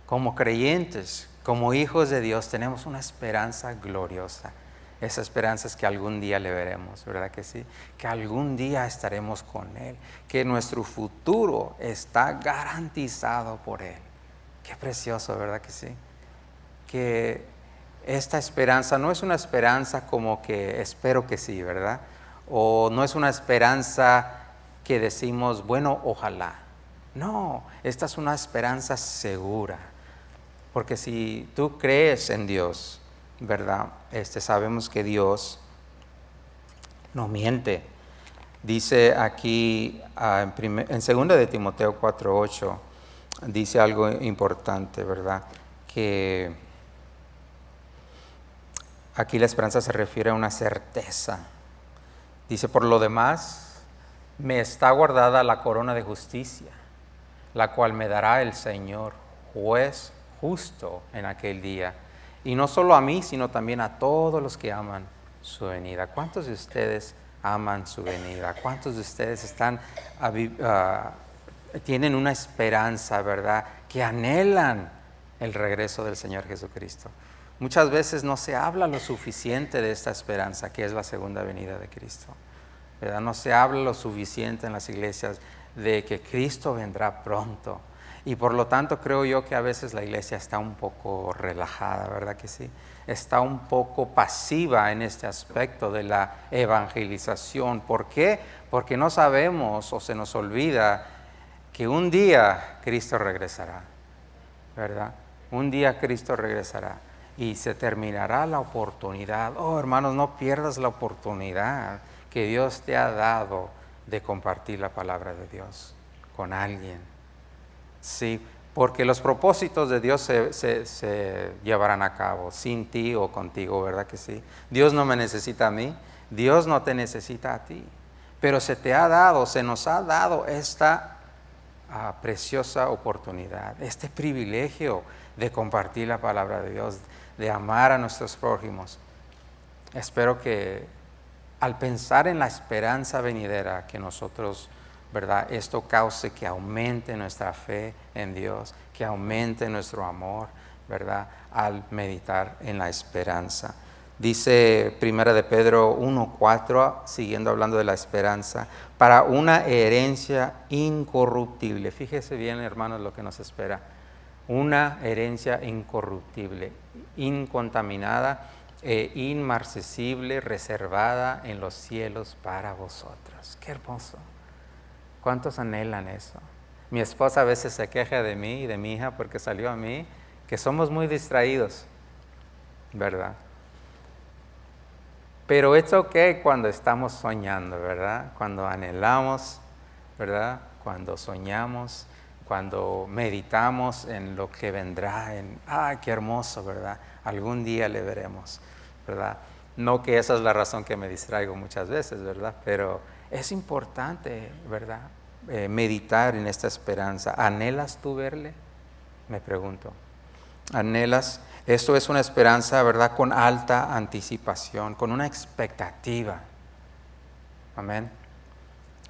Como creyentes, como hijos de Dios, tenemos una esperanza gloriosa. Esa esperanza es que algún día le veremos, ¿verdad que sí? Que algún día estaremos con Él, que nuestro futuro está garantizado por Él. Qué precioso, ¿verdad que sí? Que esta esperanza no es una esperanza como que espero que sí, ¿verdad? O no es una esperanza que decimos, bueno, ojalá. No, esta es una esperanza segura. Porque si tú crees en Dios, ¿verdad? Sabemos que Dios no miente. Dice aquí en 2 de Timoteo 4:8, dice algo importante, ¿verdad? Que aquí la esperanza se refiere a una certeza. Dice, por lo demás, me está guardada la corona de justicia, la cual me dará el Señor, juez justo en aquel día, y no solo a mí, sino también a todos los que aman su venida. ¿Cuántos de ustedes aman su venida? ¿Cuántos de ustedes tienen una esperanza, verdad, que anhelan el regreso del Señor Jesucristo? Muchas veces no se habla lo suficiente de esta esperanza, que es la segunda venida de Cristo, ¿verdad? No se habla lo suficiente en las iglesias de que Cristo vendrá pronto. Y por lo tanto creo yo que a veces la iglesia está un poco relajada, ¿verdad que sí? Está un poco pasiva en este aspecto de la evangelización. ¿Por qué? Porque no sabemos o se nos olvida que un día Cristo regresará, ¿verdad? Un día Cristo regresará y se terminará la oportunidad. Oh, hermanos, no pierdas la oportunidad que Dios te ha dado de compartir la palabra de Dios con alguien. Sí, porque los propósitos de Dios se llevarán a cabo sin ti o contigo, ¿verdad que sí? Dios no me necesita a mí, Dios no te necesita a ti, pero se nos ha dado esta preciosa oportunidad, este privilegio de compartir la palabra de Dios, de amar a nuestros prójimos. Espero que al pensar en la esperanza venidera que nosotros, ¿verdad? Esto cause que aumente nuestra fe en Dios, que aumente nuestro amor, ¿verdad? Al meditar en la esperanza. Dice Primera de Pedro 1:4, siguiendo hablando de la esperanza, para una herencia incorruptible. Fíjese bien, hermanos, lo que nos espera. Una herencia incorruptible, incontaminada e inmarcesible, reservada en los cielos para vosotros. Qué hermoso. ¿Cuántos anhelan eso? Mi esposa a veces se queja de mí y de mi hija porque salió a mí, que somos muy distraídos, ¿verdad? Pero es ok cuando estamos soñando, ¿verdad? Cuando anhelamos, ¿verdad? Cuando soñamos, cuando meditamos en lo que vendrá, qué hermoso, ¿verdad? Algún día le veremos, ¿verdad? No que esa es la razón que me distraigo muchas veces, ¿verdad? Pero es importante, ¿verdad? Meditar en esta esperanza. ¿Anhelas tú verle? Me pregunto. ¿Anhelas? Esto es una esperanza, ¿verdad? Con alta anticipación, con una expectativa. Amén.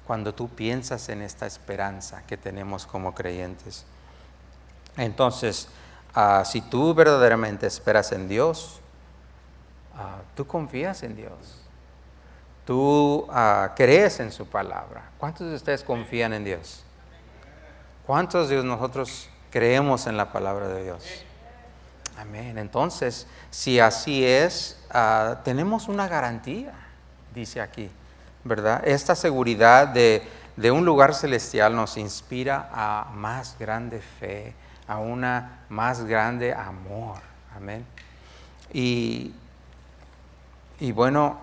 Cuando tú piensas en esta esperanza que tenemos como creyentes. Entonces, si tú verdaderamente esperas en Dios, tú confías en Dios. Tú crees en su palabra. ¿Cuántos de ustedes confían en Dios? ¿Cuántos de nosotros creemos en la palabra de Dios? Amén. Entonces, si así es, tenemos una garantía, dice aquí, ¿verdad? Esta seguridad de un lugar celestial nos inspira a más grande fe, a una más grande amor. Amén. Y bueno,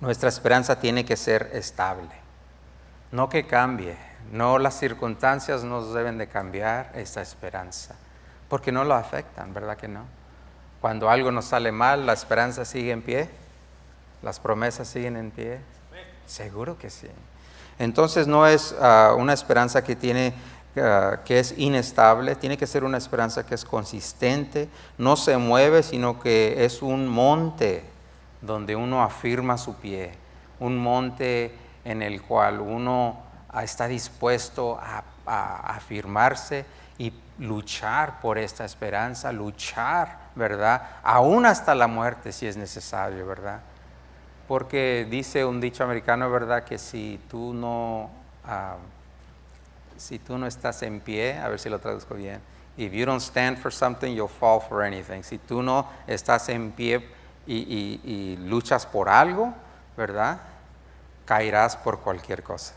nuestra esperanza tiene que ser estable, no que cambie, no las circunstancias nos deben de cambiar esta esperanza, porque no lo afectan, ¿verdad que no? Cuando algo nos sale mal, ¿la esperanza sigue en pie? ¿Las promesas siguen en pie? Seguro que sí. Entonces no es una esperanza que que es inestable, tiene que ser una esperanza que es consistente, no se mueve, sino que es un monte donde uno afirma su pie, un monte en el cual uno está dispuesto a afirmarse y luchar por esta esperanza, luchar, ¿verdad? Aún hasta la muerte si es necesario, ¿verdad? Porque dice un dicho americano, ¿verdad? Que si tú no estás en pie, a ver si lo traduzco bien, if you don't stand for something, you'll fall for anything. Si tú no estás en pie y luchas por algo, ¿verdad? Caerás por cualquier cosa,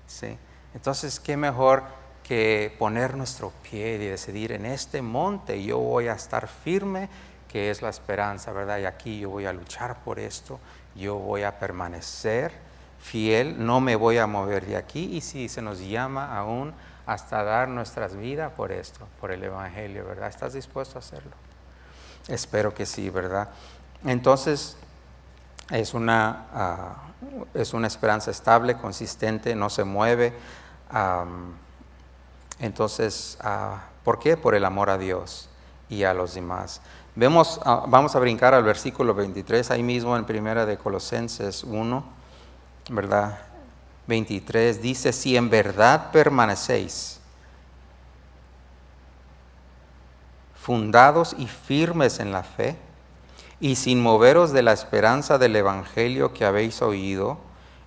¿sí? Entonces, ¿qué mejor que poner nuestro pie y decidir en este monte yo voy a estar firme, que es la esperanza, ¿verdad? Y aquí yo voy a luchar por esto, yo voy a permanecer fiel, no me voy a mover de aquí, y si se nos llama aún hasta dar nuestras vidas por esto, por el Evangelio, ¿verdad? ¿Estás dispuesto a hacerlo? Espero que sí, ¿verdad? Entonces, es una esperanza estable, consistente, no se mueve. Entonces, ¿por qué? Por el amor a Dios y a los demás. Vamos a brincar al versículo 23, ahí mismo en primera de Colosenses 1, ¿verdad? 23 dice, si en verdad permanecéis fundados y firmes en la fe, y sin moveros de la esperanza del Evangelio que habéis oído,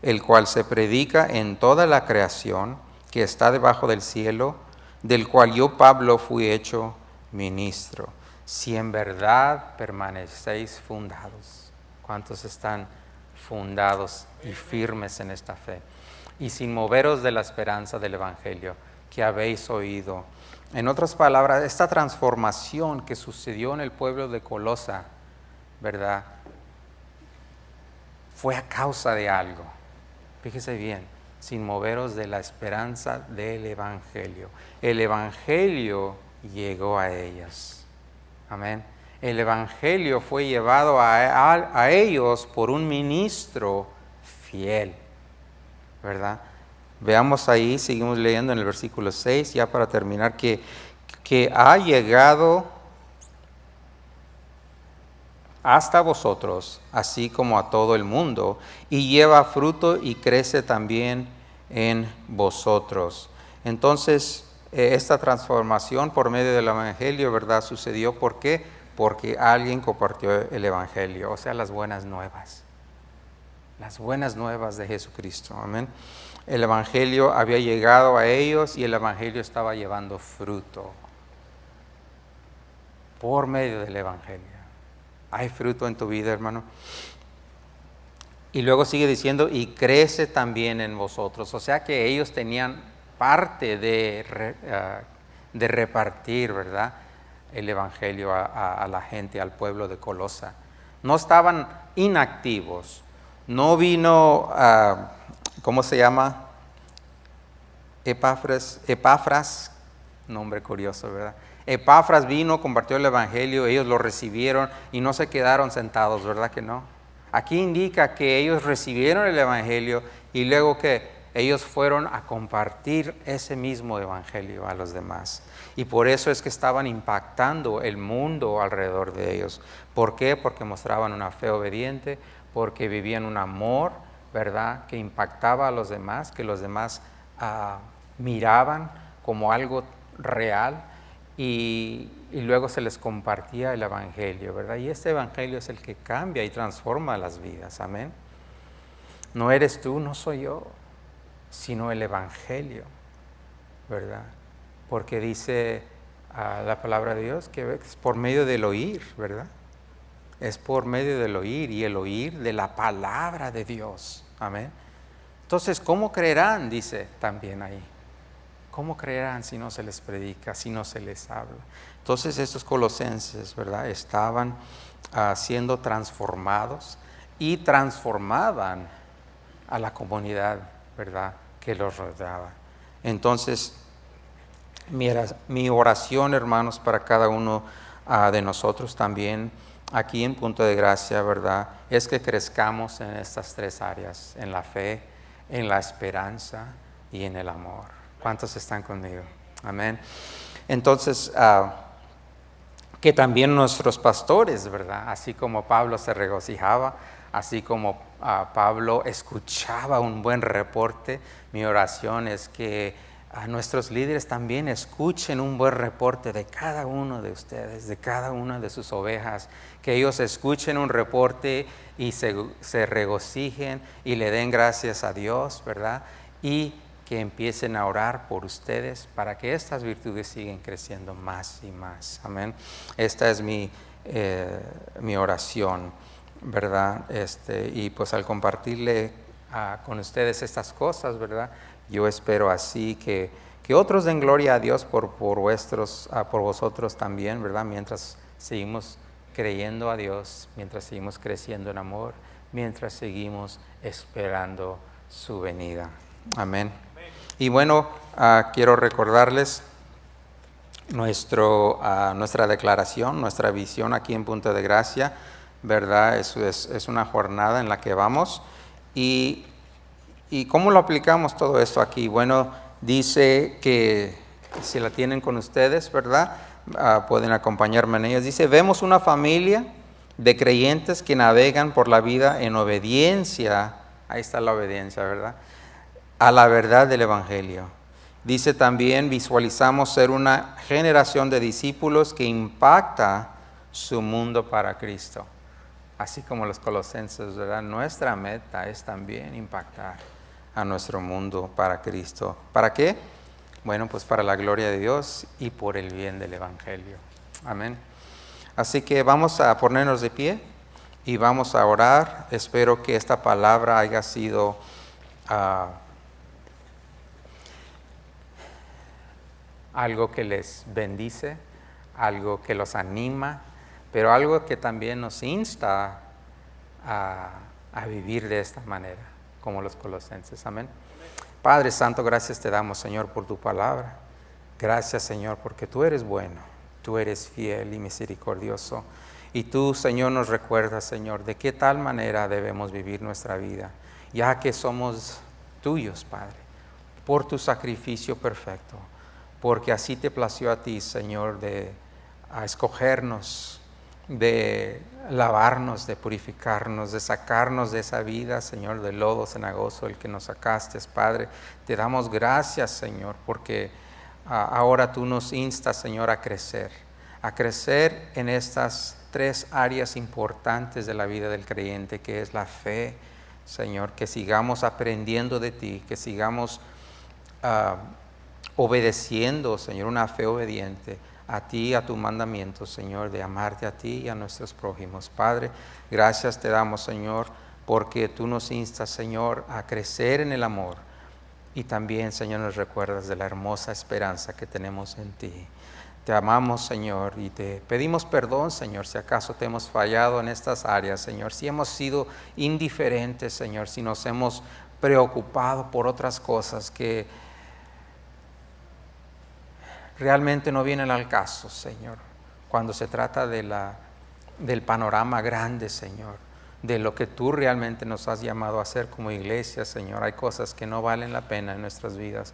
el cual se predica en toda la creación que está debajo del cielo, del cual yo, Pablo, fui hecho ministro. Si en verdad permanecéis fundados. ¿Cuántos están fundados y firmes en esta fe? Y sin moveros de la esperanza del Evangelio que habéis oído. En otras palabras, esta transformación que sucedió en el pueblo de Colosa, ¿verdad? Fue a causa de algo. Fíjese bien, sin moveros de la esperanza del Evangelio. El Evangelio llegó a ellos. Amén. El Evangelio fue llevado a ellos por un ministro fiel, ¿verdad? Veamos ahí, seguimos leyendo en el versículo 6, ya para terminar, que ha llegado hasta vosotros, así como a todo el mundo, y lleva fruto y crece también en vosotros. Entonces, esta transformación por medio del Evangelio, ¿verdad? Sucedió, ¿por qué? Porque alguien compartió el Evangelio, o sea, las buenas nuevas de Jesucristo. Amén. El Evangelio había llegado a ellos y el Evangelio estaba llevando fruto por medio del Evangelio. Hay fruto en tu vida, hermano. Y luego sigue diciendo, y crece también en vosotros. O sea que ellos tenían parte de repartir, ¿verdad?, el evangelio a la gente, al pueblo de Colosa. No estaban inactivos. No vino, ¿cómo se llama? Epafras, nombre curioso, ¿verdad? Epafras vino, compartió el evangelio, ellos lo recibieron y no se quedaron sentados, ¿verdad que no? Aquí indica que ellos recibieron el evangelio y luego que ellos fueron a compartir ese mismo evangelio a los demás. Y por eso es que estaban impactando el mundo alrededor de ellos. ¿Por qué? Porque mostraban una fe obediente, porque vivían un amor, ¿verdad?, que impactaba a los demás, que los demás miraban como algo real y luego se les compartía el evangelio, ¿verdad? Y este evangelio es el que cambia y transforma las vidas, amén. No eres tú, no soy yo, sino el evangelio, ¿verdad? Porque dice la palabra de Dios que es por medio del oír, ¿verdad? Es por medio del oír y el oír de la palabra de Dios, amén. Entonces, ¿cómo creerán? Dice también ahí. ¿Cómo creerán si no se les predica, si no se les habla? Entonces estos colosenses, ¿verdad?, estaban siendo transformados y transformaban a la comunidad, ¿verdad?, que los rodeaba. Entonces, mi oración, hermanos, para cada uno de nosotros también, aquí en Punto de Gracia, ¿verdad?, es que crezcamos en estas tres áreas, en la fe, en la esperanza y en el amor. ¿Cuántos están conmigo? Amén. Entonces, que también nuestros pastores, ¿verdad?, así como Pablo se regocijaba, así como Pablo escuchaba un buen reporte, mi oración es que nuestros líderes también escuchen un buen reporte de cada uno de ustedes, de cada una de sus ovejas, que ellos escuchen un reporte y se regocijen y le den gracias a Dios, ¿verdad?, y que empiecen a orar por ustedes para que estas virtudes sigan creciendo más y más. Amén. Esta es mi oración, ¿verdad? Y pues al compartirle con ustedes estas cosas, ¿verdad?, yo espero así que otros den gloria a Dios por vosotros también, ¿verdad? Mientras seguimos creyendo a Dios, mientras seguimos creciendo en amor, mientras seguimos esperando su venida. Amén. Y bueno, quiero recordarles nuestra declaración, nuestra visión aquí en Punto de Gracia, ¿verdad? Es una jornada en la que vamos. ¿Y cómo lo aplicamos todo esto aquí? Bueno, dice que si la tienen con ustedes, ¿verdad?, pueden acompañarme en ellas. Dice, vemos una familia de creyentes que navegan por la vida en obediencia. Ahí está la obediencia, ¿verdad?, a la verdad del evangelio. Dice también, visualizamos ser una generación de discípulos que impacta su mundo para Cristo. Así como los colosenses, ¿verdad? Nuestra meta es también impactar a nuestro mundo para Cristo. ¿Para qué? Bueno, pues para la gloria de Dios y por el bien del evangelio. Amén. Así que vamos a ponernos de pie y vamos a orar. Espero que esta palabra haya sido algo que les bendice, algo que los anima, pero algo que también nos insta a vivir de esta manera, como los colosenses. Amén. Padre Santo, gracias te damos, Señor, por tu palabra. Gracias, Señor, porque tú eres bueno, tú eres fiel y misericordioso. Y tú, Señor, nos recuerdas, Señor, de qué tal manera debemos vivir nuestra vida, ya que somos tuyos, Padre, por tu sacrificio perfecto. Porque así te plació a ti, Señor, a escogernos, de lavarnos, de purificarnos, de sacarnos de esa vida, Señor, del lodo cenagoso, el que nos sacaste, Padre. Te damos gracias, Señor, porque ahora tú nos instas, Señor, a crecer en estas tres áreas importantes de la vida del creyente, que es la fe, Señor, que sigamos aprendiendo de ti, que sigamos obedeciendo, Señor, una fe obediente a ti, a tu mandamiento, Señor, de amarte a ti y a nuestros prójimos. Padre, gracias te damos, Señor, porque tú nos instas, Señor, a crecer en el amor. Y también, Señor, nos recuerdas de la hermosa esperanza que tenemos en ti. Te amamos, Señor, y te pedimos perdón, Señor, si acaso te hemos fallado en estas áreas, Señor, si hemos sido indiferentes, Señor, si nos hemos preocupado por otras cosas que realmente no vienen al caso, Señor, cuando se trata del panorama grande, Señor, de lo que tú realmente nos has llamado a hacer como iglesia, Señor. Hay cosas que no valen la pena en nuestras vidas,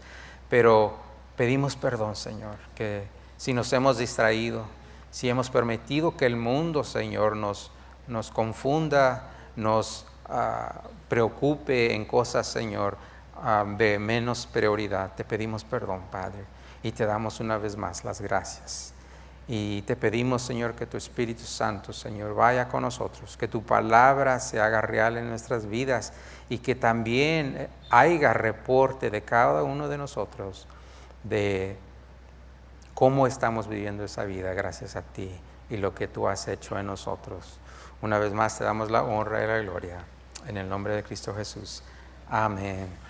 pero pedimos perdón, Señor, que si nos hemos distraído, si hemos permitido que el mundo, Señor, nos confunda, nos preocupe en cosas, Señor, de menos prioridad. Te pedimos perdón, Padre, y te damos una vez más las gracias. Y te pedimos, Señor, que tu Espíritu Santo, Señor, vaya con nosotros, que tu palabra se haga real en nuestras vidas y que también haya reporte de cada uno de nosotros de cómo estamos viviendo esa vida gracias a ti y lo que tú has hecho en nosotros. Una vez más te damos la honra y la gloria en el nombre de Cristo Jesús. Amén.